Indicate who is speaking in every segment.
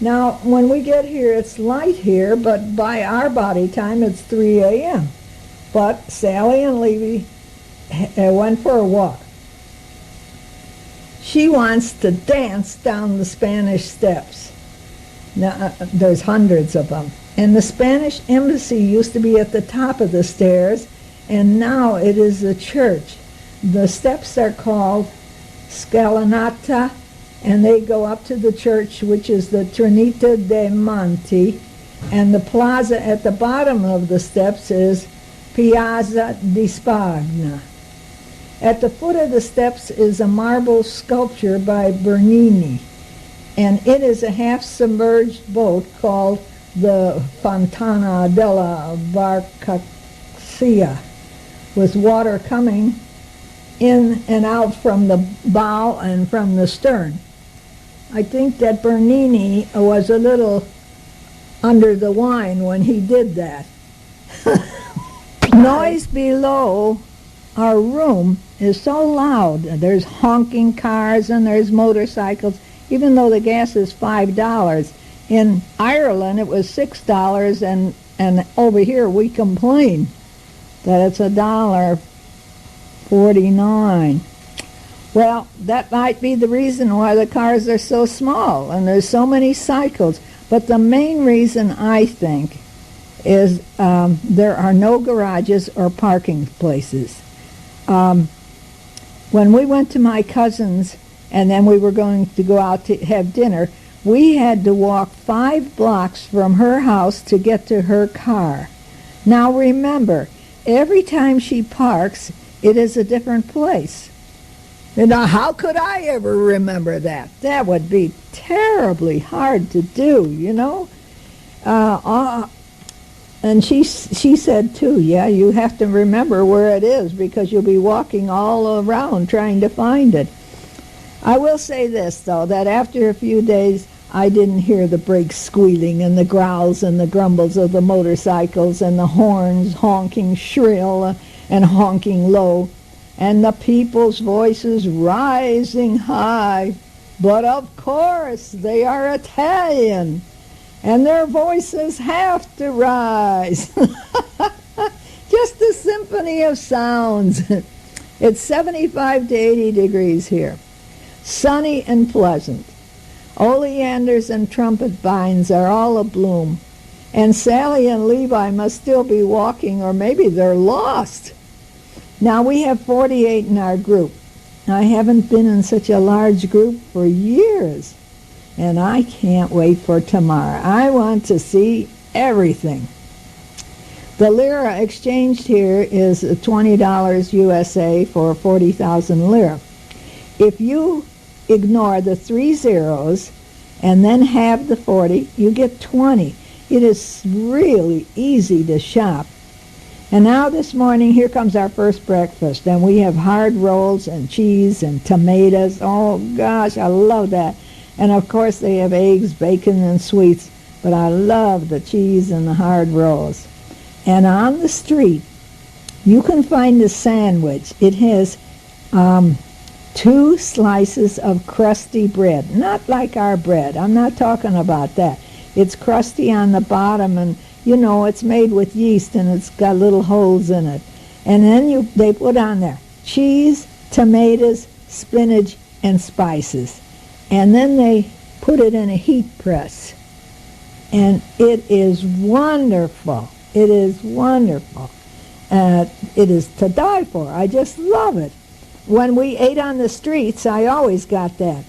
Speaker 1: Now, when we get here, it's light here, but by our body time, it's 3 a.m. But Sally and Levy went for a walk. She wants to dance down the Spanish Steps. Now, there's hundreds of them. And the Spanish embassy used to be at the top of the stairs, and now it is a church. The steps are called Scalinata, and they go up to the church, which is the Trinita de Monte, and the plaza at the bottom of the steps is Piazza di Spagna. At the foot of the steps is a marble sculpture by Bernini, and it is a half-submerged boat called the Fontana della Barcaccia, with water coming in and out from the bow and from the stern. I think that Bernini was a little under the wine when he did that. Noise below our room is so loud. There's honking cars and there's motorcycles, even though the gas is $5. In Ireland, it was $6, and over here we complain that it's $1.49. Well, that might be the reason why the cars are so small and there's so many cycles. But the main reason, I think, is there are no garages or parking places. When we went to my cousin's and then we were going to go out to have dinner, we had to walk 5 blocks from her house to get to her car. Now remember, every time she parks, it is a different place. Now, how could I ever remember that? That would be terribly hard to do, you know? And she said, too, yeah, you have to remember where it is because you'll be walking all around trying to find it. I will say this, though, that after a few days, I didn't hear the brakes squealing and the growls and the grumbles of the motorcycles and the horns honking shrill and honking low, and the people's voices rising high. But of course, they are Italian, and their voices have to rise. Just a symphony of sounds. It's 75 to 80 degrees here. Sunny and pleasant. Oleanders and trumpet vines are all abloom, and Sally and Levi must still be walking, or maybe they're lost. Now we have 48 in our group. I haven't been in such a large group for years, and I can't wait for tomorrow. I want to see everything. The lira exchanged here is $20 USA for 40,000 lira. If you ignore the 3 zeros and then have the 40, you get 20. It is really easy to shop. And now this morning, here comes our first breakfast, and we have hard rolls and cheese and tomatoes. Oh gosh, I love that. And of course they have eggs, bacon, and sweets, but I love the cheese and the hard rolls. And on the street, you can find a sandwich. It has 2 slices of crusty bread, not like our bread. I'm not talking about that. It's crusty on the bottom, and you know it's made with yeast, and it's got little holes in it. And then they put on there cheese, tomatoes, spinach, and spices. And then they put it in a heat press. And it is wonderful. It is wonderful. It is to die for. I just love it. When we ate on the streets, I always got that.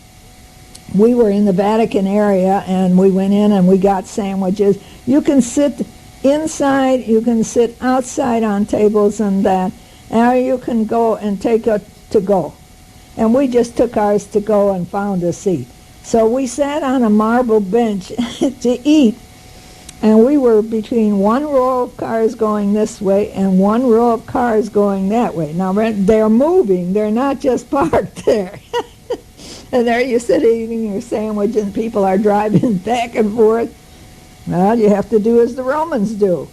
Speaker 1: We were in the Vatican area, and we went in and we got sandwiches. You can sit inside, you can sit outside on tables and that, or you can go and take it to go. And we just took ours to go and found a seat. So we sat on a marble bench to eat, and we were between one row of cars going this way and one row of cars going that way. Now, they're moving. They're not just parked there. And there you sit eating your sandwich, and people are driving back and forth. Well, you have to do as the Romans do.